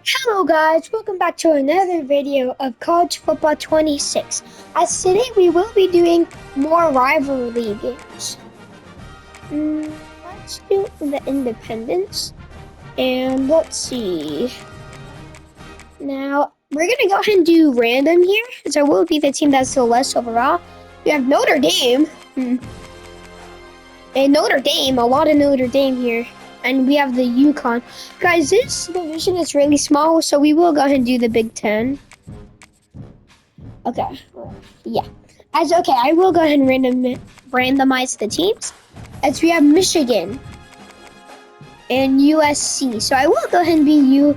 Hello guys, welcome back to another video of College Football 26. As today we will be doing more rivalry games. Let's do the Independence. And let's see. Now, we're going to go ahead and do random here, as I will be the team that's the less overall. We have Notre Dame. And Notre Dame, a lot of Notre Dame here. And we have the Yukon. Guys, this division is really small, so we will go ahead and do the Big Ten. Okay. Yeah. I will go ahead and randomize the teams. As we have Michigan and USC. So I will go ahead and be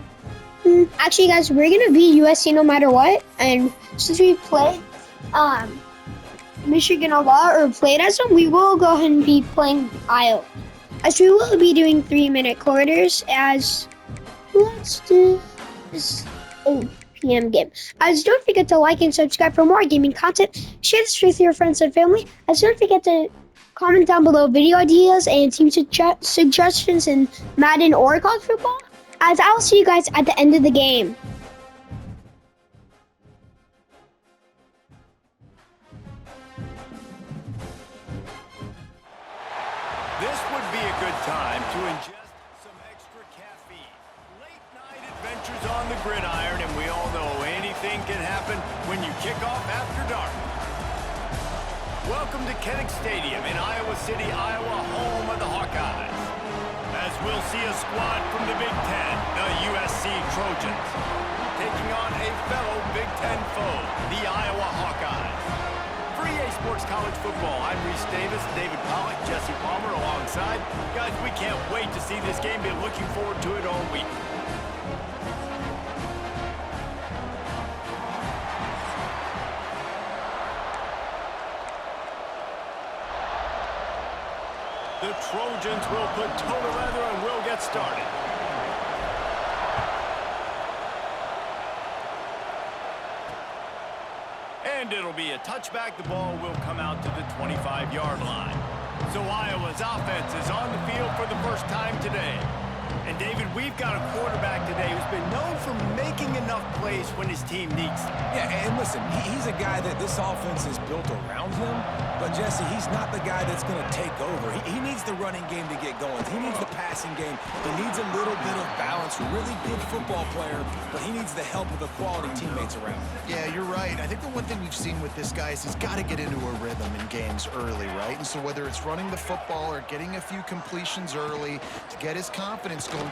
Actually, guys, we're going to be USC no matter what. And since we played Michigan a lot, or played as them, we will go ahead and be playing Iowa. As we will be doing 3-minute quarters, let's do this 8 p.m. game. As don't forget to like and subscribe for more gaming content. Share this with your friends and family. As don't forget to comment down below video ideas and team suggestions in Madden or college football. As I'll see you guys at the end of the game. This would be a good time to ingest some extra caffeine. Late night adventures on the gridiron, and we all know anything can happen when you kick off after dark. Welcome to Kinnick Stadium in Iowa City, Iowa, home of the Hawkeyes. As we'll see a squad from the Big Ten, the USC Trojans, taking on a fellow Big Ten foe, the Iowa Hawkeyes. For EA Sports College Football, I'm Reese Davis, David Pollack, Jesse Palmer alongside. Guys, we can't wait to see this game. Been looking forward to it all week. The Trojans will put toe to leather and we'll get started. And it'll be a touchback. The ball will come out to the 25-yard line. So Iowa's offense is on the field for the first time today. And David, we've got a quarterback today who's been known for making enough plays when his team needs them. Yeah, and listen, he's a guy that this offense is built around him. But, Jesse, he's not the guy that's going to take over. He needs the running game to get going. He needs the passing game. He needs a little bit of balance. Really good football player, but he needs the help of the quality teammates around him. Yeah, you're right. I think the one thing we've seen with this guy is he's got to get into a rhythm in games early, right? And so whether it's running the football or getting a few completions early to get his confidence going. And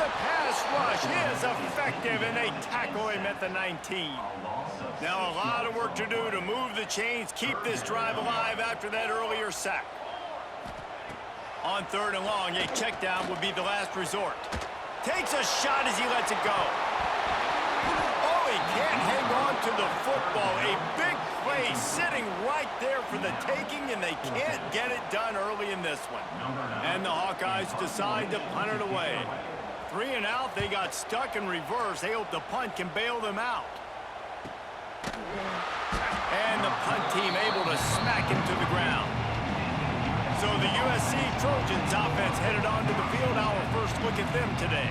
the pass rush is effective, and they tackle him at the 19. Now a lot of work to do to move the chains, keep this drive alive after that earlier sack. On 3rd and long, a check down would be the last resort. Takes a shot as he lets it go. Oh, he can't hang on to the football. A big play sitting right there for the taking, and they can't get it done early in this one. And the Hawkeyes decide to punt it away. 3 and out, they got stuck in reverse. They hope the punt can bail them out. And the punt team able to smack him to the ground. So the USC Trojans offense headed onto the field. Our first look at them today.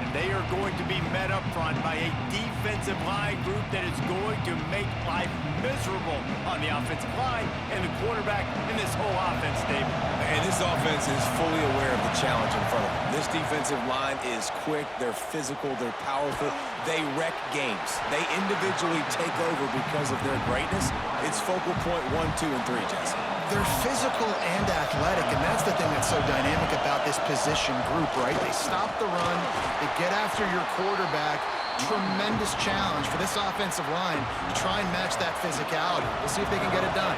And they are going to be met up front by a defensive line group that is going to make life miserable on the offensive line and the quarterback in this whole offense, David. And this offense is fully aware of the challenge in front of them. This defensive line is quick, they're physical, they're powerful, they wreck games. They individually take over because of their greatness. It's focal point 1, 2, and 3, Jesse. They're physical and athletic, and that's the thing that's so dynamic about this position group, right? They stop the run, they get after your quarterback. Tremendous challenge for this offensive line to try and match that physicality. We'll see if they can get it done.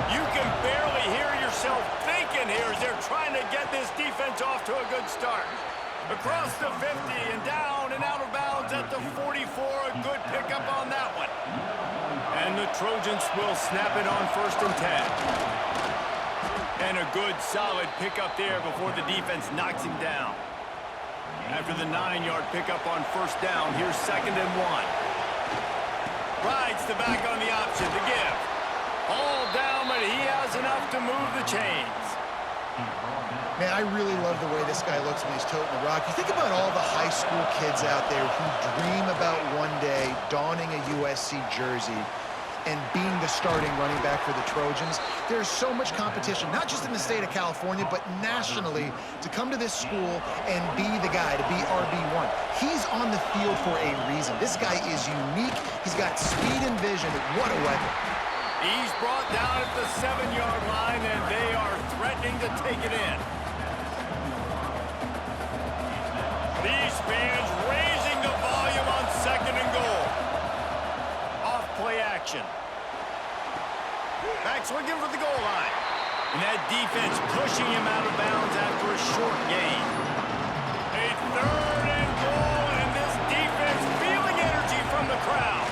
You can barely hear yourself thinking here as they're trying to get this defense off to a good start. Across the 50 and down and out of bounds at the 44. A good pickup on that one. And the Trojans will snap it on 1st and 10. And a good solid pickup there before the defense knocks him down. After the 9-yard pickup on 1st down, here's 2nd and 1. Rides the back on the option to give. All down, but he has enough to move the chains. Man, I really love the way this guy looks when he's toting the rock. You think about all the high school kids out there who dream about one day donning a USC jersey and being the starting running back for the Trojans. There's so much competition, not just in the state of California, but nationally, to come to this school and be the guy, to be RB1. He's on the field for a reason. This guy is unique. He's got speed and vision. What a weapon. He's brought down at the 7-yard line, and they are threatening to take it in. These fans raising the volume on 2nd and goal. Off play action. Back swinging for the goal line. And that defense pushing him out of bounds after a short gain. A 3rd and goal, and this defense feeling energy from the crowd.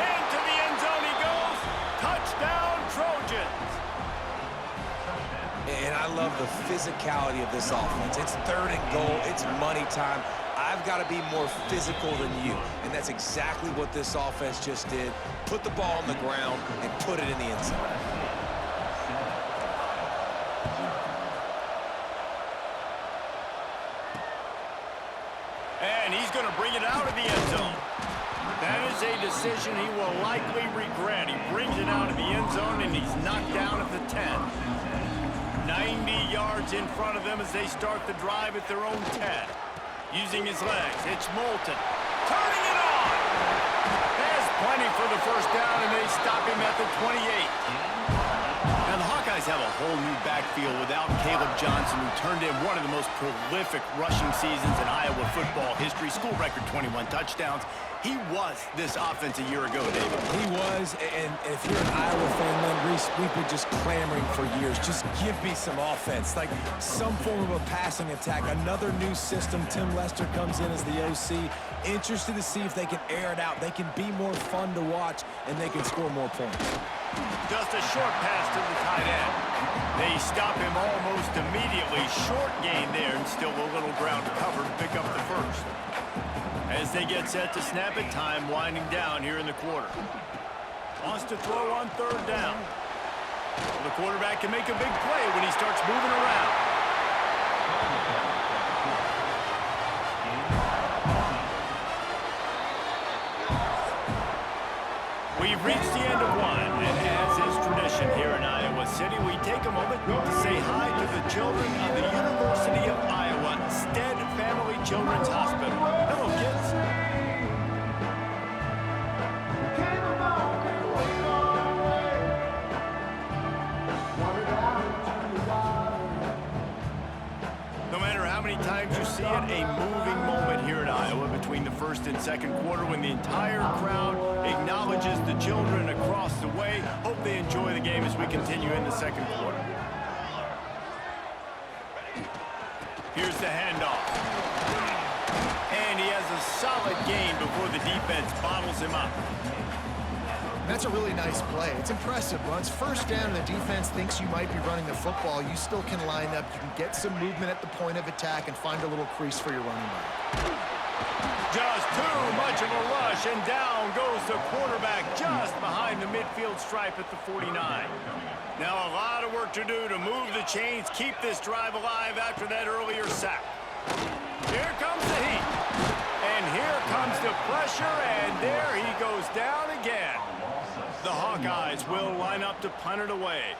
Into the end zone he goes. Touchdown, Trojans. And I love the physicality of this offense. It's 3rd and goal. It's money time. I've got to be more physical than you. And that's exactly what this offense just did. Put the ball on the ground and put it in the end zone. And he's going to bring it out of the end zone. That is a decision he will likely regret. He brings it out of the end zone, and he's knocked down at the 10. 90 yards in front of them as they start the drive at their own 10. Using his legs, it's Moulton. Turning it on! Has plenty for the first down, and they stop him at the 28. Now, the Hawkeyes have a whole new backfield without Caleb Johnson, who turned in one of the most prolific rushing seasons in Iowa football history. School record 21 touchdowns. He was this offense a year ago, David. He was, and if you're an Iowa fan, then Reese, we've been just clamoring for years. Just give me some offense, like some form of a passing attack. Another new system. Tim Lester comes in as the OC. Interested to see if they can air it out. They can be more fun to watch, and they can score more points. Just a short pass to the tight end. They stop him almost immediately. Short gain there, and still a little ground to cover to pick up the first. As they get set to snap it, time winding down here in the quarter. Wants to throw on 3rd down. Well, the quarterback can make a big play when he starts moving around. We've reached the end of one, and as is tradition here in Iowa City, we take a moment to say hi to the children of the University of Iowa Stead Family Children's Hospital. Hello, kids. No matter how many times you see it, a moving moment here at Iowa between the 1st and 2nd quarter when the entire crowd acknowledges the children across the way. Hope they enjoy the game as we continue in the 2nd quarter. Here's the handoff. And he has a solid gain before the defense bottles him up. That's a really nice play. It's impressive. Once 1st down and the defense thinks you might be running the football, you still can line up. You can get some movement at the point of attack and find a little crease for your running back. Just too much of a rush, and down goes the quarterback just behind the midfield stripe at the 49. Now a lot of work to do to move the chains, keep this drive alive after that earlier sack. Here comes the heat. And here comes the pressure, and there he goes down again. The Hawkeyes will line up to punt it away.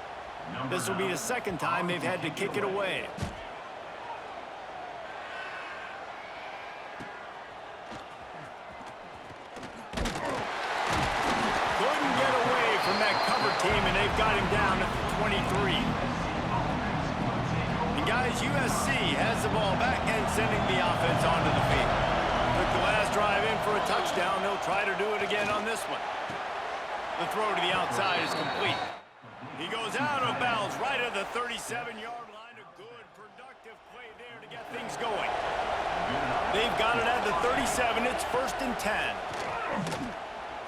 This will be the 2nd time they've had to kick it away. Couldn't get away from that cover team, and they've got him down at the 23. And guys, USC has the ball back and sending the offense onto the field. Took the last drive in for a touchdown. They'll try to do it again on this one. The throw to the outside is complete. He goes out of bounds right at the 37-yard line. A good, productive play there to get things going. They've got it at the 37. It's 1st and 10.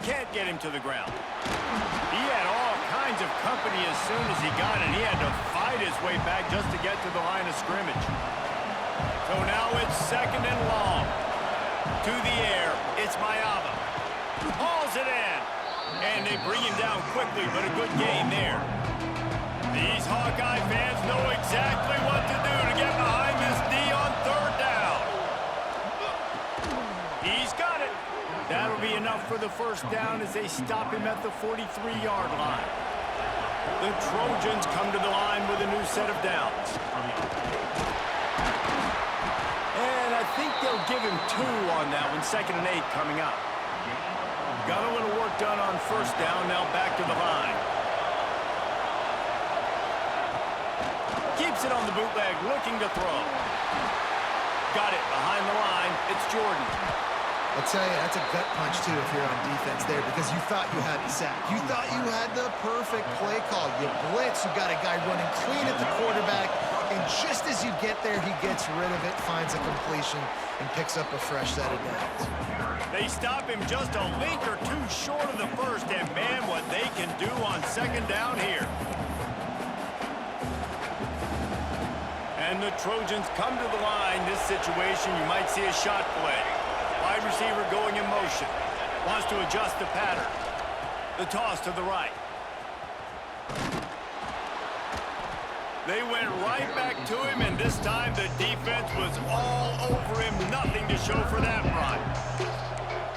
Can't get him to the ground. He had all kinds of company as soon as he got it. He had to fight his way back just to get to the line of scrimmage. So now it's 2nd and long. To the air, it's Mayava. Hauls it in. And they bring him down quickly, but a good gain there. These Hawkeye fans know exactly what to do to get behind this D on third down. He's got it. That'll be enough for the first down as they stop him at the 43-yard line. The Trojans come to the line with a new set of downs. And I think they'll give him 2 on that one, 2nd and 8 coming up. Got a little work done on first down, now back to the line. Keeps it on the bootleg, looking to throw. Got it behind the line. It's Jordan. I'll tell you, that's a gut punch, too, if you're on defense there, because you thought you had the sack. You thought you had the perfect play call. You blitz, you got a guy running clean at the quarterback, and just as you get there, he gets rid of it, finds a completion, and picks up a fresh set of downs. They stop him just a link or 2 short of the first, and man, what they can do on 2nd down here. And the Trojans come to the line. This situation, you might see a shot play. Wide receiver going in motion. Wants to adjust the pattern. The toss to the right. They went right back to him, and this time the defense was all over him. Nothing to show for that run.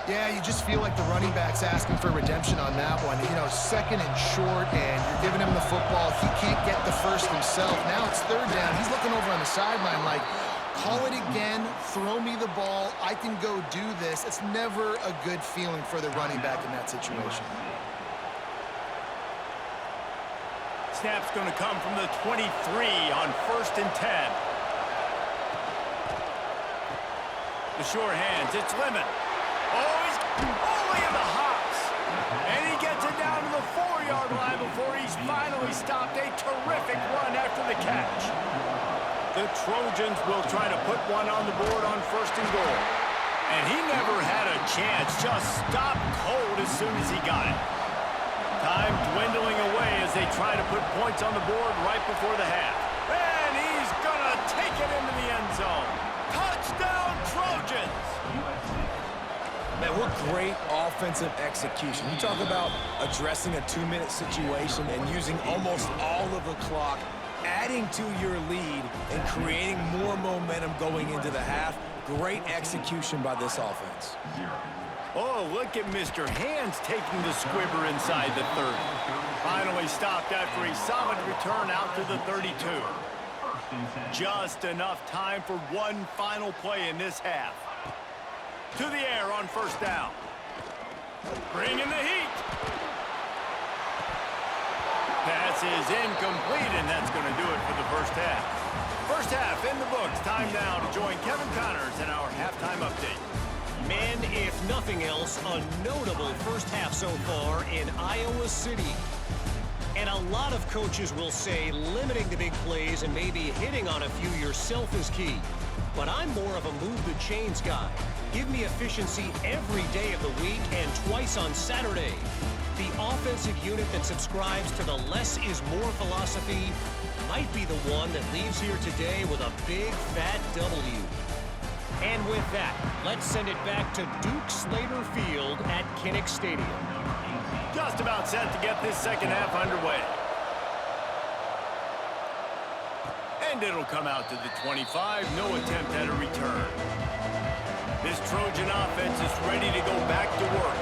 Yeah, you just feel like the running back's asking for redemption on that one. You know, 2nd and short, and you're giving him the football. He can't get the first himself. Now it's 3rd down. He's looking over on the sideline like, call it again, throw me the ball, I can go do this. It's never a good feeling for the running back in that situation. Snap's going to come from the 23 on 1st and 10. The sure hands, it's Lemon. Oh, he's only in the hops. And he gets it down to the 4-yard line before he's finally stopped. A terrific run after the catch. The Trojans will try to put one on the board on 1st and goal. And he never had a chance, just stopped cold as soon as he got it. Time dwindling away as they try to put points on the board right before the half. And he's gonna take it into the end zone. Touchdown, Trojans! Man, what great offensive execution. You talk about addressing a 2-minute situation and using almost all of the clock, adding to your lead and creating more momentum going into the half. Great execution by this offense. Oh, look at Mr. Hands taking the squibber inside the 30. Finally stopped after a solid return out to the 32. Just enough time for one final play in this half. To the air on 1st down. Bringing the heat. Pass is incomplete, and that's going to do it for the first half. First half in the books. Time now to join Kevin Connors in our halftime update. Men, if nothing else, a notable first half so far in Iowa City. And a lot of coaches will say limiting the big plays and maybe hitting on a few yourself is key. But I'm more of a move the chains guy. Give me efficiency every day of the week and twice on Saturday. The offensive unit that subscribes to the less is more philosophy might be the one that leaves here today with a big fat W. And with that, let's send it back to Duke Slater Field at Kinnick Stadium. Just about set to get this second half underway. And it'll come out to the 25. No attempt at a return. This Trojan offense is ready to go back to work.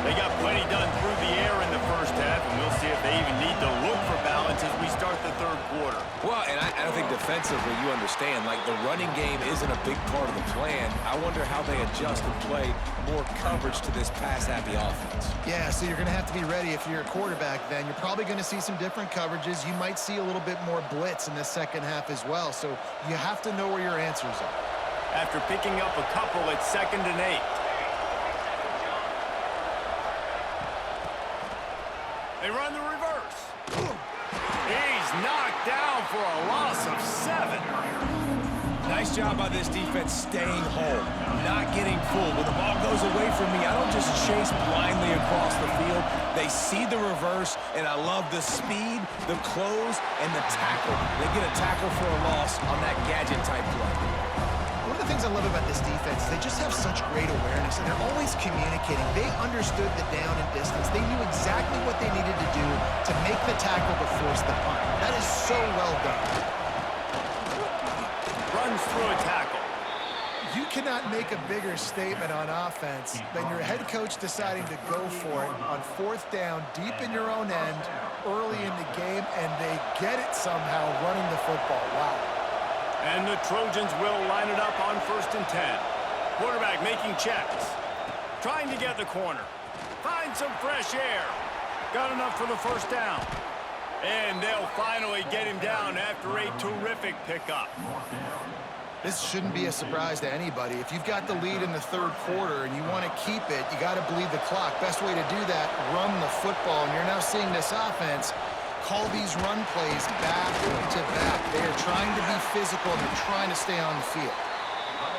They got plenty done through the air in the first half, and we'll see if they even need to look for balance as we start the 3rd quarter. Well, and I think defensively, you understand, like the running game isn't a big part of the plan. I wonder how they adjust and play more coverage to this pass-happy offense. Yeah, so you're going to have to be ready if you're a quarterback then. You're probably going to see some different coverages. You might see a little bit more blitz in the second half as well. So you have to know where your answers are. After picking up a couple at 2nd and 8. They run the reverse. He's knocked down for a loss of 7. Nice job by this defense staying home, not getting fooled. When the ball goes away from me, I don't just chase blindly across the field. They see the reverse, and I love the speed, the close, and the tackle. They get a tackle for a loss on that gadget-type play. One of the things I love about this defense is they just have such great awareness and they're always communicating. They understood the down and distance. They knew exactly what they needed to do to make the tackle to force the punt. That is so well done. Runs through a tackle. You cannot make a bigger statement on offense than your head coach deciding to go for it on 4th down, deep in your own end, early in the game, and they get it somehow running the football. Wow. And the Trojans will line it up on 1st and 10. Quarterback making checks. Trying to get the corner. Find some fresh air. Got enough for the 1st down. And they'll finally get him down after a terrific pickup. This shouldn't be a surprise to anybody. If you've got the lead in the 3rd quarter and you want to keep it, you got to bleed the clock. Best way to do that, run the football. And you're now seeing this offense call these run plays back to back. They are trying to be physical and they're trying to stay on the field.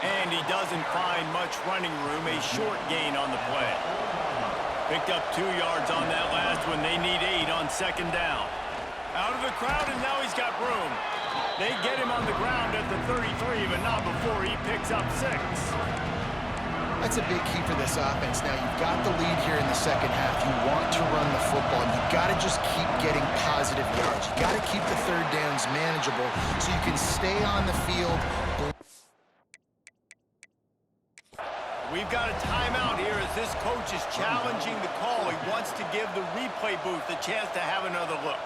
And he doesn't find much running room, a short gain on the play. Picked up 2 yards on that last one. They need 8 on 2nd down. Out of the crowd, and now he's got room. They get him on the ground at the 33, but not before he picks up 6. That's a big key for this offense. Now, you've got the lead here in the 2nd half. You want to run the football, and you've got to just keep getting positive yards. You've got to keep the 3rd downs manageable so you can stay on the field. We've got a timeout here as this coach is challenging the call. He wants to give the replay booth a chance to have another look.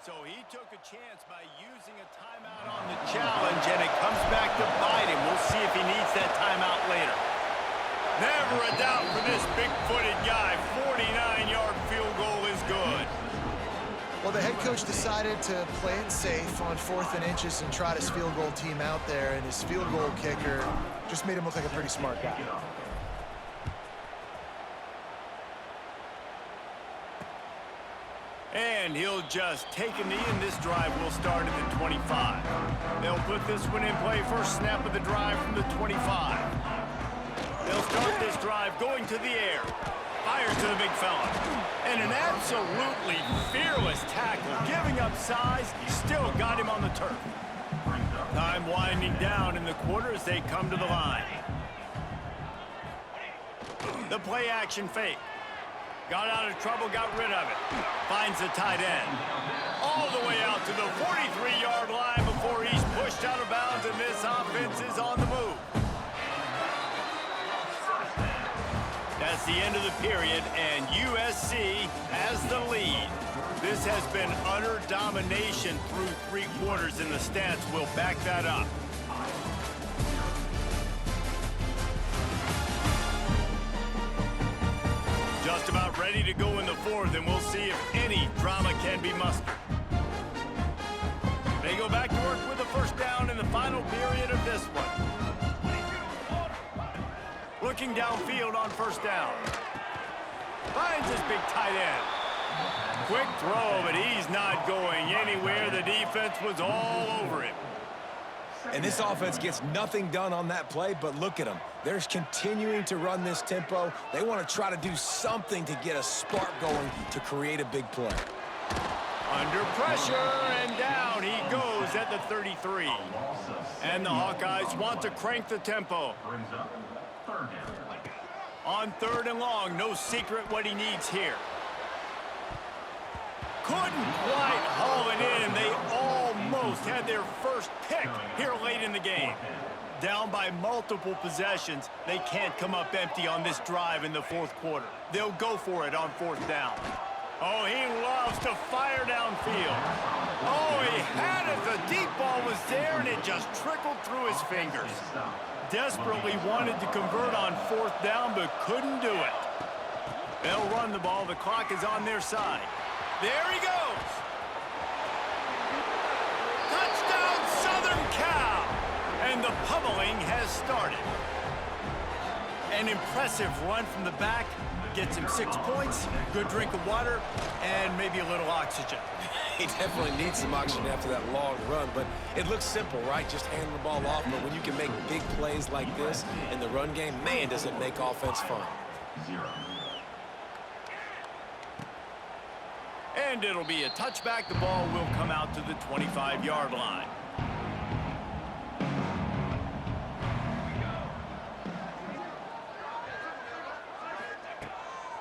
So he took a chance by using a timeout on the challenge, and it comes back to bite him. We'll see if he needs that timeout later. Never a doubt for this big-footed guy. 49-yard field goal is good. Well, the head coach decided to play it safe on 4th and inches and trot his field goal team out there, and his field goal kicker just made him look like a pretty smart guy. And he'll just take a knee, and this drive will start at the 25. They'll put this one in play. First snap of the drive from the 25. They'll start this drive going to the air. Fires to the big fella. And an absolutely fearless tackle. Giving up size, still got him on the turf. Time winding down in the quarter as they come to the line. The play action fake. Got out of trouble, got rid of it. Finds the tight end. All the way out to the 43-yard line before he's pushed out of bounds, and this offense is on the move. That's the end of the period, and USC has the lead. This has been utter domination through 3 quarters, and the stats will back that up. Just about ready to go in the 4th, and we'll see if any drama can be mustered. They go back to work with the 1st down in the final period of this one. Looking downfield on 1st down. Finds his big tight end. Quick throw, but he's not going anywhere. The defense was all over him. And this offense gets nothing done on that play, but look at them. They're continuing to run this tempo. They want to try to do something to get a spark going to create a big play. Under pressure, and down he goes at the 33. And the Hawkeyes want to crank the tempo. On 3rd and long, no secret what he needs here. Couldn't quite haul it in. They almost had their first pick here late in the game. Down by multiple possessions, they can't come up empty on this drive in the 4th quarter. They'll go for it on 4th down. Oh, he loves to fire downfield. Oh, he had it. The deep ball was there, and it just trickled through his fingers. Desperately wanted to convert on 4th down, but couldn't do it. They'll run the ball. The clock is on their side. There he goes. Touchdown, Southern Cal. And the pummeling has started. An impressive run from the back. Gets him 6 points, good drink of water, and maybe a little oxygen. He definitely needs some oxygen after that long run, but it looks simple, right? Just hand the ball off, but when you can make big plays like this in the run game, man, does it make offense fun. And it'll be a touchback. The ball will come out to the 25-yard line.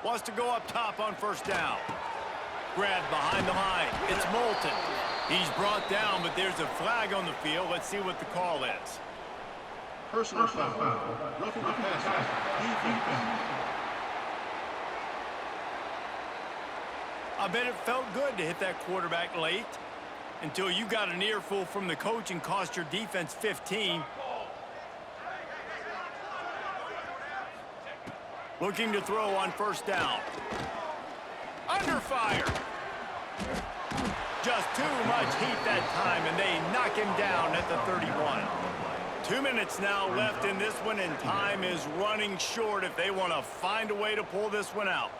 Wants to go up top on first down. Grab behind the line. It's Moulton. He's brought down, but there's a flag on the field. Let's see what the call is. Personal foul. Roughing the passer. Defense. I bet it felt good to hit that quarterback late until you got an earful from the coach and cost your defense 15. Looking to throw on first down. Under fire. Just too much heat that time, and they knock him down at the 31. 2 minutes now left in this one, and time is running short if they want to find a way to pull this one out.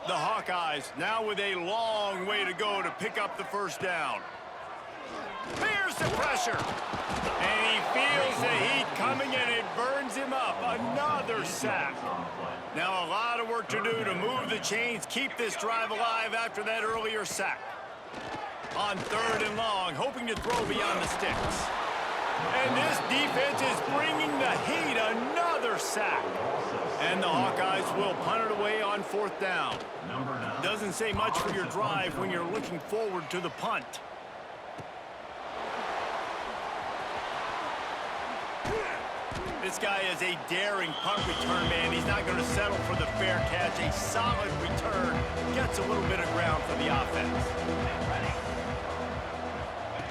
The Hawkeyes now with a long way to go to pick up the first down. Here's the pressure. And he feels the heat coming, and it burns him up. Another sack. Now a lot of work to do to move the chains, keep this drive alive after that earlier sack. On 3rd and long, hoping to throw beyond the sticks. And this defense is bringing the heat. Another sack. And the Hawkeyes will punt it away on 4th down. Doesn't say much for your drive when you're looking forward to the punt. This guy is a daring punt return man. He's not going to settle for the fair catch. A solid return. Gets a little bit of ground for the offense.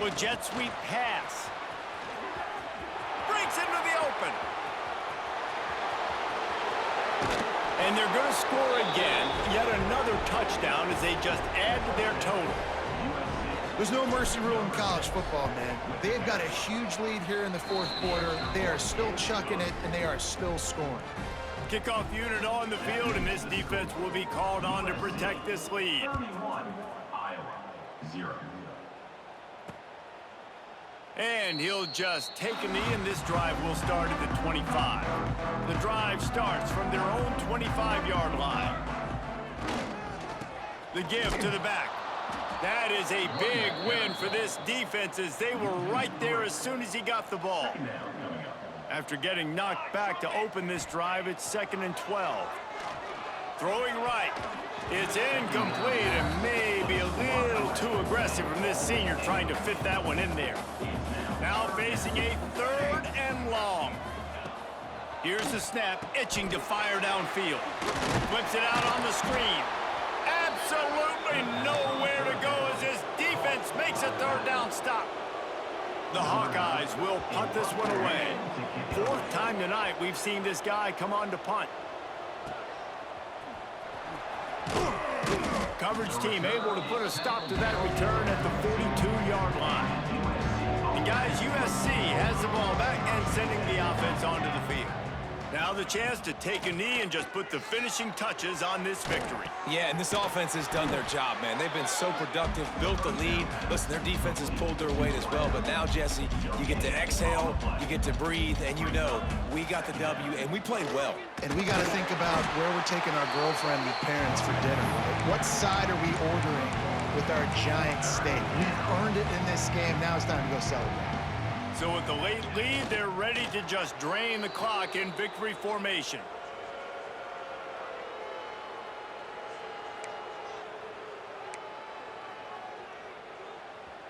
With jet sweep pass. Breaks into the open. And they're going to score again. Yet another touchdown as they just add to their total. There's no mercy rule in college football, man. They've got a huge lead here in the 4th quarter. They are still chucking it, and they are still scoring. Kickoff unit on the field, and this defense will be called on to protect this lead. 31, Iowa, 0. And he'll just take a knee, and this drive will start at the 25. The drive starts from their own 25-yard line. The give to the back. That is a big win for this defense as they were right there as soon as he got the ball. After getting knocked back to open this drive, it's 2nd and 12. Throwing right. It's incomplete and maybe a little too aggressive from this senior trying to fit that one in there. Now facing a 3rd and long. Here's the snap, itching to fire downfield. Flips it out on the screen. Absolutely nowhere to go as this defense makes a 3rd down stop. The Hawkeyes will punt this one away. 4th time tonight we've seen this guy come on to punt. Coverage team able to put a stop to that return at the 42-yard line. And guys, USC has the ball back and sending the offense onto the field. Now the chance to take a knee and just put the finishing touches on this victory. Yeah, and this offense has done their job, man. They've been so productive, built the lead. Listen, their defense has pulled their weight as well. But now, Jesse, you get to exhale, you get to breathe, and you know we got the W, and we played well. And we got to think about where we're taking our girlfriend and parents for dinner. Right? What side are we ordering with our giant steak? We've earned it in this game. Now it's time to go celebrate. So with the late lead, they're ready to just drain the clock in victory formation.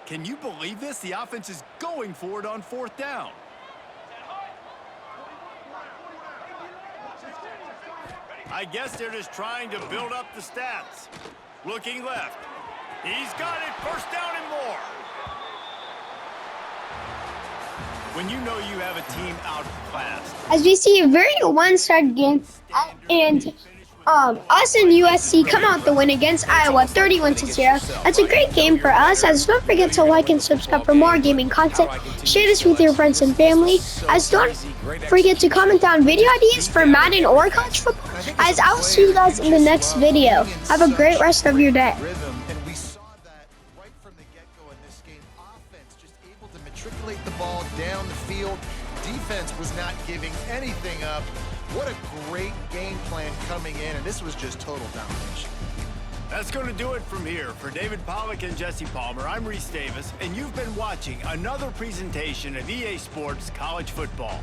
Can you believe this? The offense is going for it on 4th down. I guess they're just trying to build up the stats. Looking left. He's got it. 1st down and more. When you know you have a team outclassed. As we see a very one-sided game, and us and USC come out the win against Iowa 31-0. That's a great game for us. As don't forget to like and subscribe for more gaming content. Share this with your friends and family. As don't forget to comment down video ideas for Madden or college football. As I will see you guys in the next video. Have a great rest of your day. And we saw that right from the get-go in this game. Offense just able to matriculate the ball down the field. Defense was not giving anything up. What a great game plan coming in, and this was just total domination. That's going to do it from here. For David Pollack and Jesse Palmer, I'm Reese Davis, and you've been watching another presentation of EA Sports College Football.